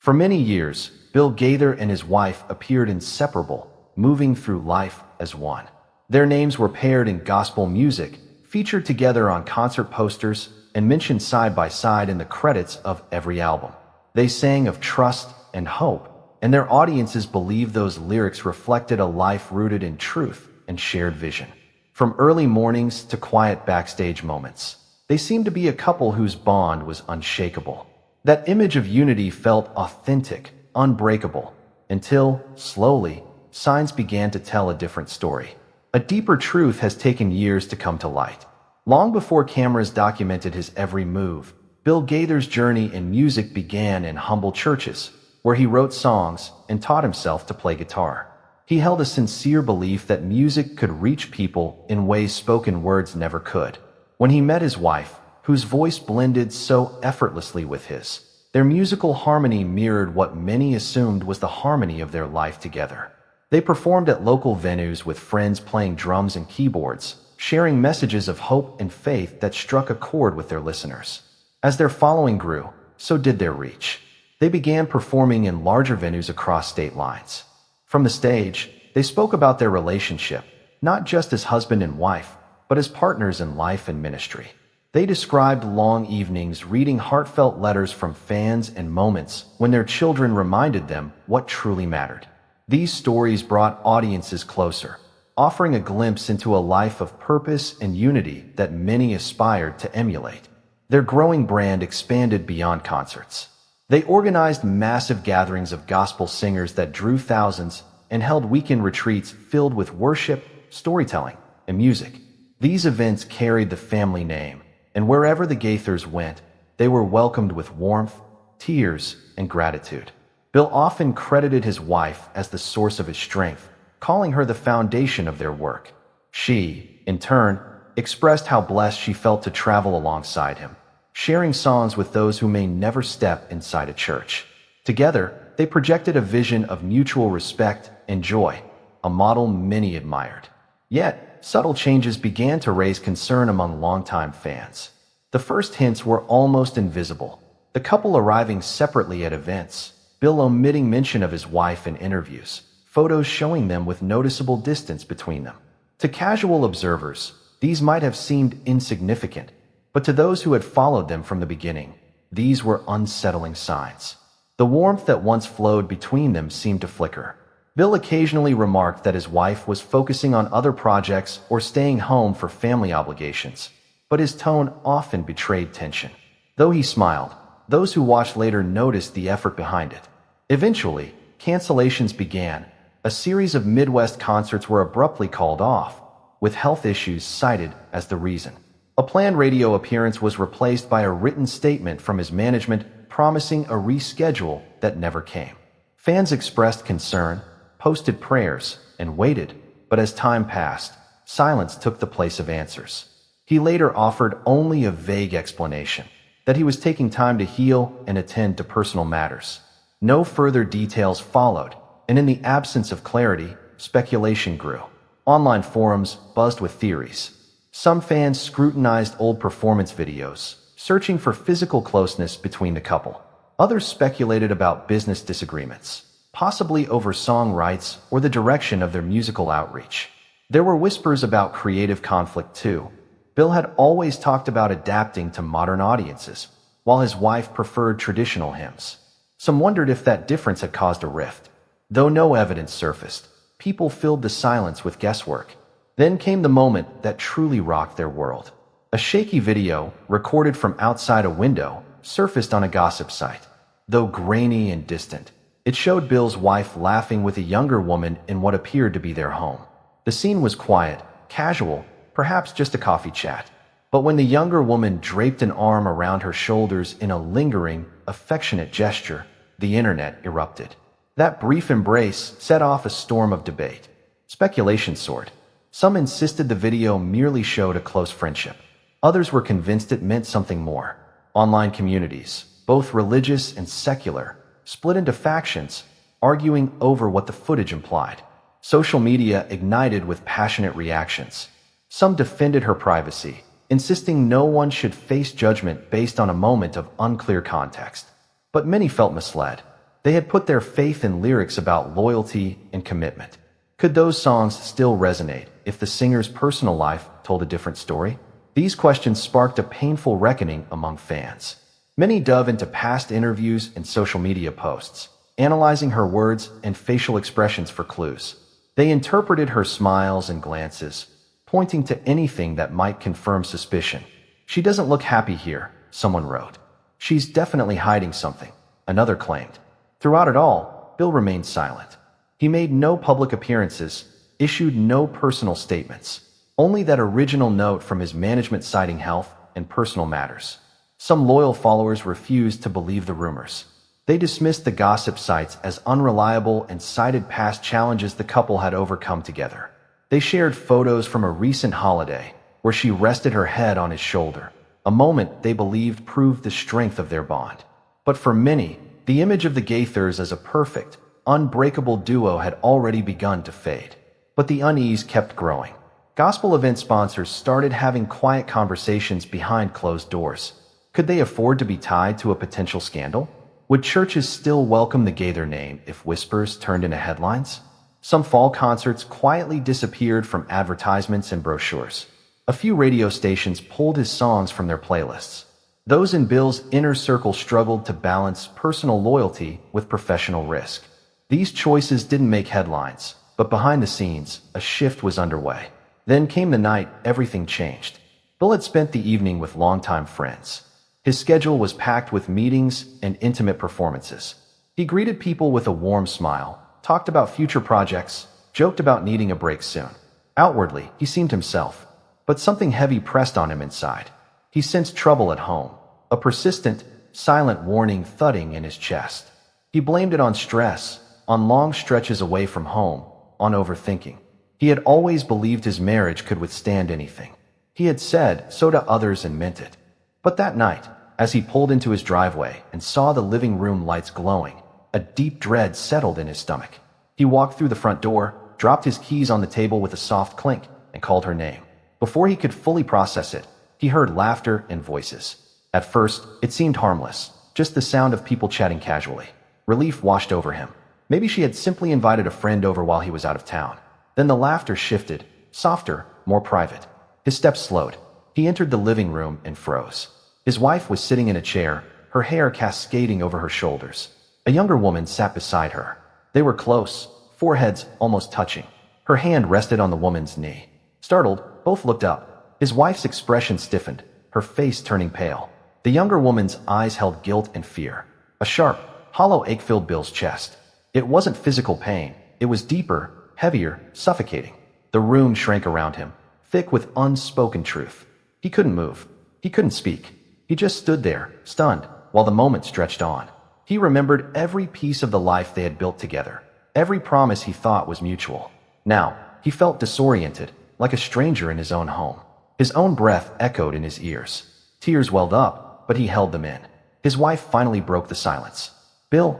For many years, Bill Gaither and his wife appeared inseparable, moving through life as one. Their names were paired in gospel music, featured together on concert posters, and mentioned side by side in the credits of every album. They sang of trust and hope, and their audiences believed those lyrics reflected a life rooted in truth and shared vision. From early mornings to quiet backstage moments, they seemed to be a couple whose bond was unshakable. That image of unity felt authentic, unbreakable, until, slowly, signs began to tell a different story. A deeper truth has taken years to come to light. Long before cameras documented his every move, Bill Gaither's journey in music began in humble churches, where he wrote songs and taught himself to play guitar. He held a sincere belief that music could reach people in ways spoken words never could. When he met his wife, whose voice blended so effortlessly with his, their musical harmony mirrored what many assumed was the harmony of their life together. They performed at local venues with friends playing drums and keyboards, sharing messages of hope and faith that struck a chord with their listeners. As their following grew, so did their reach. They began performing in larger venues across state lines. From the stage, they spoke about their relationship, not just as husband and wife, but as partners in life and ministry. They described long evenings reading heartfelt letters from fans and moments when their children reminded them what truly mattered. These stories brought audiences closer, offering a glimpse into a life of purpose and unity that many aspired to emulate. Their growing brand expanded beyond concerts. They organized massive gatherings of gospel singers that drew thousands and held weekend retreats filled with worship, storytelling, and music. These events carried the family name, and wherever the Gaithers went, they were welcomed with warmth, tears, and gratitude. Bill often credited his wife as the source of his strength, calling her the foundation of their work. She, in turn, expressed how blessed she felt to travel alongside him, sharing songs with those who may never step inside a church. Together, they projected a vision of mutual respect and joy, a model many admired. Yet, subtle changes began to raise concern among longtime fans. The first hints were almost invisible. The couple arriving separately at events, Bill omitting mention of his wife in interviews, photos showing them with noticeable distance between them. To casual observers, these might have seemed insignificant, but to those who had followed them from the beginning, these were unsettling signs. The warmth that once flowed between them seemed to flicker. Bill occasionally remarked that his wife was focusing on other projects or staying home for family obligations, but his tone often betrayed tension. Though he smiled, those who watched later noticed the effort behind it. Eventually, cancellations began. A series of Midwest concerts were abruptly called off, with health issues cited as the reason. A planned radio appearance was replaced by a written statement from his management promising a reschedule that never came. Fans expressed concern, posted prayers, and waited, but as time passed, silence took the place of answers. He later offered only a vague explanation, that he was taking time to heal and attend to personal matters. No further details followed, and in the absence of clarity, speculation grew. Online forums buzzed with theories. Some fans scrutinized old performance videos, searching for physical closeness between the couple. Others speculated about business disagreements, possibly over song rights or the direction of their musical outreach. There were whispers about creative conflict too. Bill had always talked about adapting to modern audiences, while his wife preferred traditional hymns. Some wondered if that difference had caused a rift. Though no evidence surfaced, people filled the silence with guesswork. Then came the moment that truly rocked their world. A shaky video, recorded from outside a window, surfaced on a gossip site. Though grainy and distant, it showed Bill's wife laughing with a younger woman in what appeared to be their home. The scene was quiet, casual, perhaps just a coffee chat. But when the younger woman draped an arm around her shoulders in a lingering, affectionate gesture, the internet erupted. That brief embrace set off a storm of debate. Speculation soared. Some insisted the video merely showed a close friendship. Others were convinced it meant something more. Online communities, both religious and secular, split into factions, arguing over what the footage implied. Social media ignited with passionate reactions. Some defended her privacy, insisting no one should face judgment based on a moment of unclear context. But many felt misled. They had put their faith in lyrics about loyalty and commitment. Could those songs still resonate if the singer's personal life told a different story? These questions sparked a painful reckoning among fans. Many dove into past interviews and social media posts, analyzing her words and facial expressions for clues. They interpreted her smiles and glances, pointing to anything that might confirm suspicion. "She doesn't look happy here," someone wrote. "She's definitely hiding something," another claimed. Throughout it all, Bill remained silent. He made no public appearances, issued no personal statements, only that original note from his management citing health and personal matters. Some loyal followers refused to believe the rumors. They dismissed the gossip sites as unreliable and cited past challenges the couple had overcome together. They shared photos from a recent holiday where she rested her head on his shoulder, a moment they believed proved the strength of their bond. But for many, the image of the Gaithers as a perfect, unbreakable duo had already begun to fade. But the unease kept growing. Gospel event sponsors started having quiet conversations behind closed doors. Could they afford to be tied to a potential scandal? Would churches still welcome the Gaither name if whispers turned into headlines? Some fall concerts quietly disappeared from advertisements and brochures. A few radio stations pulled his songs from their playlists. Those in Bill's inner circle struggled to balance personal loyalty with professional risk. These choices didn't make headlines, but behind the scenes, a shift was underway. Then came the night everything changed. Bill had spent the evening with longtime friends. His schedule was packed with meetings and intimate performances. He greeted people with a warm smile, talked about future projects, joked about needing a break soon. Outwardly, he seemed himself, but something heavy pressed on him inside. He sensed trouble at home, a persistent, silent warning thudding in his chest. He blamed it on stress, on long stretches away from home, on overthinking. He had always believed his marriage could withstand anything. He had said so to others and meant it. But that night, as he pulled into his driveway and saw the living room lights glowing, a deep dread settled in his stomach. He walked through the front door, dropped his keys on the table with a soft clink, and called her name. Before he could fully process it, he heard laughter and voices. At first, it seemed harmless, just the sound of people chatting casually. Relief washed over him. Maybe she had simply invited a friend over while he was out of town. Then the laughter shifted, softer, more private. His steps slowed. He entered the living room and froze. His wife was sitting in a chair, her hair cascading over her shoulders. A younger woman sat beside her. They were close, foreheads almost touching. Her hand rested on the woman's knee. Startled, both looked up. His wife's expression stiffened, her face turning pale. The younger woman's eyes held guilt and fear. A sharp, hollow ache filled Bill's chest. It wasn't physical pain. It was deeper, heavier, suffocating. The room shrank around him, thick with unspoken truth. He couldn't move. He couldn't speak. He just stood there, stunned, while the moment stretched on. He remembered every piece of the life they had built together, every promise he thought was mutual. Now, he felt disoriented, like a stranger in his own home. His own breath echoed in his ears. Tears welled up, but he held them in. His wife finally broke the silence. "Bill,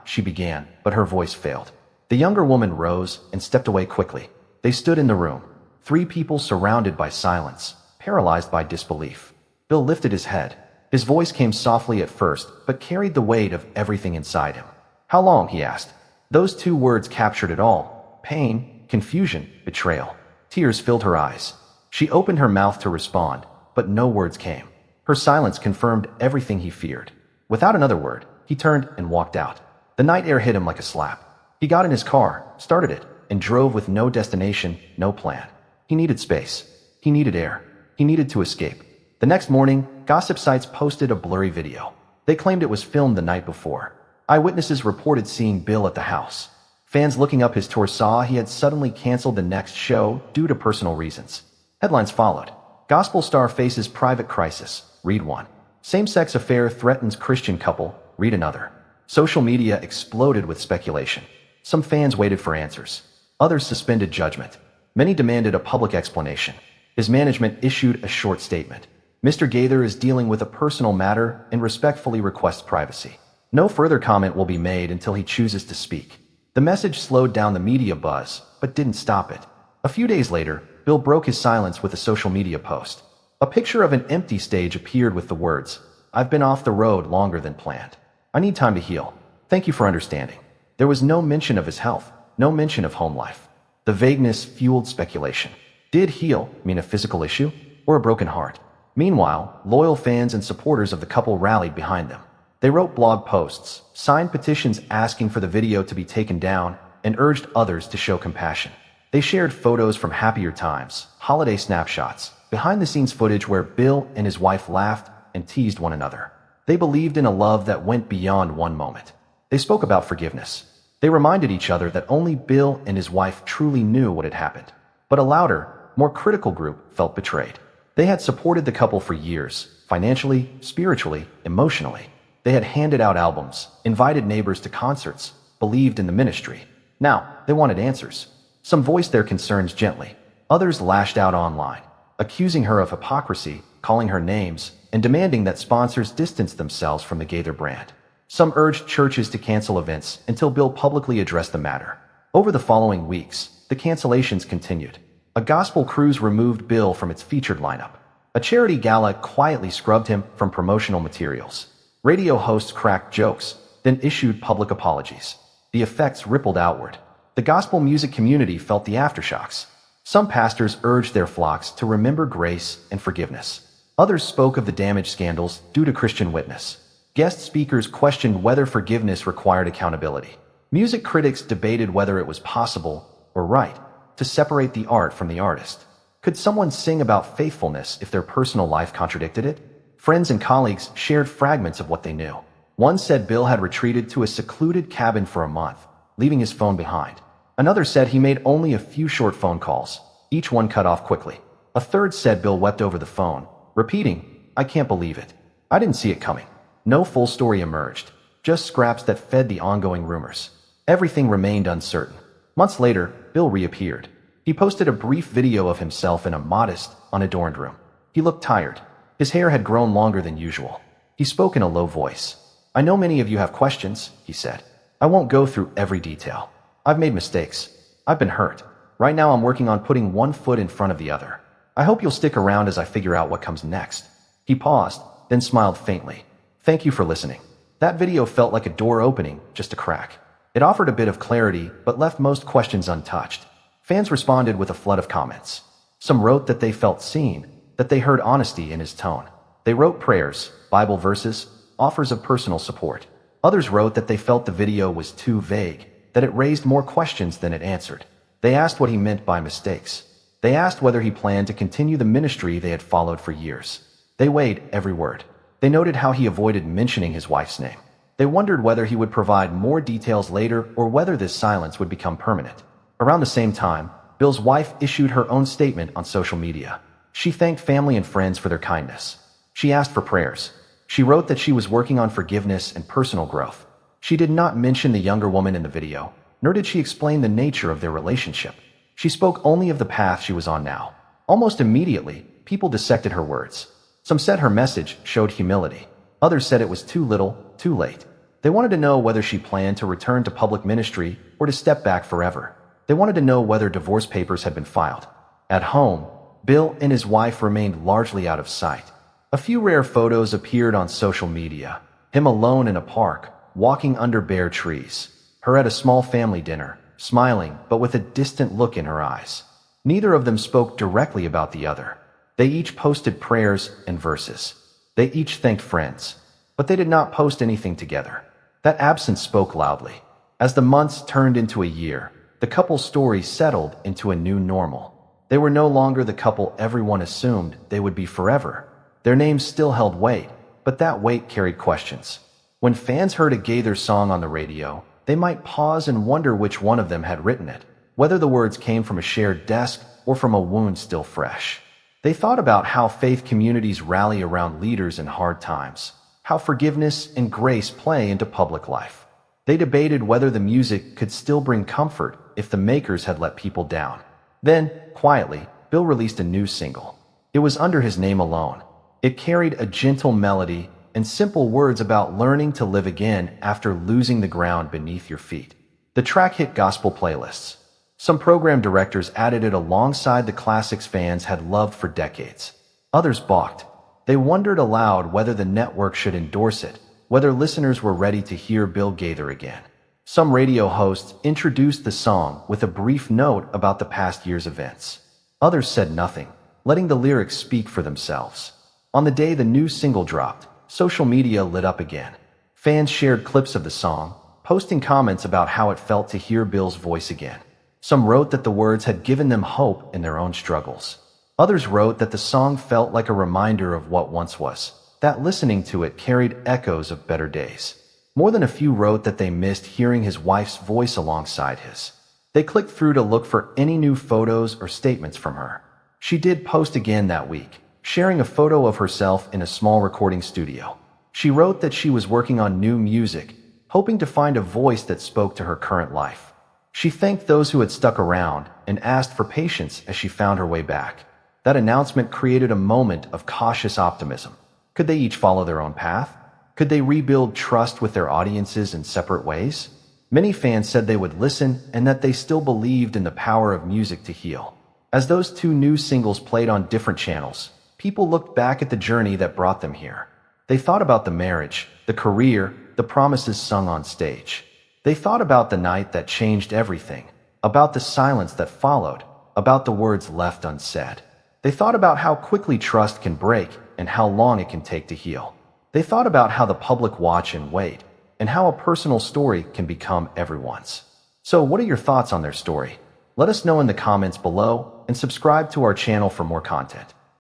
she began, but her voice failed. The younger woman rose and stepped away quickly. They stood in the room, three people surrounded by silence, paralyzed by disbelief. Bill lifted his head. His voice came softly at first, but carried the weight of everything inside him. "How long?" he asked. Those two words captured it all. Pain, confusion, betrayal. Tears filled her eyes. She opened her mouth to respond, but no words came. Her silence confirmed everything he feared. Without another word, he turned and walked out. The night air hit him like a slap. He got in his car, started it, and drove with no destination, no plan. He needed space. He needed air. He needed to escape. The next morning, gossip sites posted a blurry video. They claimed it was filmed the night before. Eyewitnesses reported seeing Bill at the house. Fans looking up his tour saw he had suddenly canceled the next show due to personal reasons. Headlines followed. Gospel star faces private crisis. Read one. Same-sex affair threatens Christian couple. Read another. Social media exploded with speculation. Some fans waited for answers. Others suspended judgment. Many demanded a public explanation. His management issued a short statement. "Mr. Gaither is dealing with a personal matter and respectfully requests privacy. No further comment will be made until he chooses to speak." The message slowed down the media buzz, but didn't stop it. A few days later, Bill broke his silence with a social media post. A picture of an empty stage appeared with the words, "I've been off the road longer than planned. I need time to heal." Thank you for understanding. There was no mention of his health, no mention of home life. The vagueness fueled speculation. Did heal mean a physical issue or a broken heart? Meanwhile, loyal fans and supporters of the couple rallied behind them. They wrote blog posts, signed petitions asking for the video to be taken down, and urged others to show compassion. They shared photos from happier times, holiday snapshots, behind-the-scenes footage where Bill and his wife laughed and teased one another. They believed in a love that went beyond one moment. They spoke about forgiveness. They reminded each other that only Bill and his wife truly knew what had happened. But a louder, more critical group felt betrayed. They had supported the couple for years, financially, spiritually, emotionally. They had handed out albums, invited neighbors to concerts, believed in the ministry. Now, they wanted answers. Some voiced their concerns gently. Others lashed out online, accusing her of hypocrisy, calling her names, and demanding that sponsors distance themselves from the Gaither brand. Some urged churches to cancel events until Bill publicly addressed the matter. Over the following weeks, the cancellations continued. A gospel cruise removed Bill from its featured lineup. A charity gala quietly scrubbed him from promotional materials. Radio hosts cracked jokes, then issued public apologies. The effects rippled outward. The gospel music community felt the aftershocks. Some pastors urged their flocks to remember grace and forgiveness. Others spoke of the damage scandals due to Christian witness. Guest speakers questioned whether forgiveness required accountability. Music critics debated whether it was possible, or right, to separate the art from the artist. Could someone sing about faithfulness if their personal life contradicted it? Friends and colleagues shared fragments of what they knew. One said Bill had retreated to a secluded cabin for a month, leaving his phone behind. Another said he made only a few short phone calls, each one cut off quickly. A third said Bill wept over the phone, repeating, "I can't believe it. I didn't see it coming." No full story emerged, just scraps that fed the ongoing rumors. Everything remained uncertain. Months later, Bill reappeared. He posted a brief video of himself in a modest, unadorned room. He looked tired. His hair had grown longer than usual. He spoke in a low voice. "I know many of you have questions," he said. "I won't go through every detail. I've made mistakes. I've been hurt. Right now I'm working on putting one foot in front of the other. I hope you'll stick around as I figure out what comes next." He paused, then smiled faintly. "Thank you for listening." That video felt like a door opening, just a crack. It offered a bit of clarity, but left most questions untouched. Fans responded with a flood of comments. Some wrote that they felt seen, that they heard honesty in his tone. They wrote prayers, Bible verses, offers of personal support. Others wrote that they felt the video was too vague, that it raised more questions than it answered. They asked what he meant by mistakes. They asked whether he planned to continue the ministry they had followed for years. They weighed every word. They noted how he avoided mentioning his wife's name. They wondered whether he would provide more details later or whether this silence would become permanent. Around the same time, Bill's wife issued her own statement on social media. She thanked family and friends for their kindness. She asked for prayers. She wrote that she was working on forgiveness and personal growth. She did not mention the younger woman in the video, nor did she explain the nature of their relationship. She spoke only of the path she was on now. Almost immediately, people dissected her words. Some said her message showed humility. Others said it was too little, too late. They wanted to know whether she planned to return to public ministry or to step back forever. They wanted to know whether divorce papers had been filed. At home, Bill and his wife remained largely out of sight. A few rare photos appeared on social media. Him alone in a park, walking under bare trees. Her at a small family dinner, smiling but with a distant look in her eyes. Neither of them spoke directly about the other. They each posted prayers and verses. They each thanked friends, but they did not post anything together. That absence spoke loudly. As the months turned into a year, the couple's story settled into a new normal. They were no longer the couple everyone assumed they would be forever. Their names still held weight, but that weight carried questions. When fans heard a Gaither song on the radio, they might pause and wonder which one of them had written it, whether the words came from a shared desk or from a wound still fresh. They thought about how faith communities rally around leaders in hard times, how forgiveness and grace play into public life. They debated whether the music could still bring comfort if the makers had let people down. Then, quietly, Bill released a new single. It was under his name alone. It carried a gentle melody and simple words about learning to live again after losing the ground beneath your feet. The track hit gospel playlists. Some program directors added it alongside the classics fans had loved for decades. Others balked. They wondered aloud whether the network should endorse it, whether listeners were ready to hear Bill Gaither again. Some radio hosts introduced the song with a brief note about the past year's events. Others said nothing, letting the lyrics speak for themselves. On the day the new single dropped, social media lit up again. Fans shared clips of the song, posting comments about how it felt to hear Bill's voice again. Some wrote that the words had given them hope in their own struggles. Others wrote that the song felt like a reminder of what once was, that listening to it carried echoes of better days. More than a few wrote that they missed hearing his wife's voice alongside his. They clicked through to look for any new photos or statements from her. She did post again that week, sharing a photo of herself in a small recording studio. She wrote that she was working on new music, hoping to find a voice that spoke to her current life. She thanked those who had stuck around and asked for patience as she found her way back. That announcement created a moment of cautious optimism. Could they each follow their own path? Could they rebuild trust with their audiences in separate ways? Many fans said they would listen and that they still believed in the power of music to heal. As those two new singles played on different channels, people looked back at the journey that brought them here. They thought about the marriage, the career, the promises sung on stage. They thought about the night that changed everything, about the silence that followed, about the words left unsaid. They thought about how quickly trust can break and how long it can take to heal. They thought about how the public watch and wait, and how a personal story can become everyone's. So what are your thoughts on their story? Let us know in the comments below and subscribe to our channel for more content.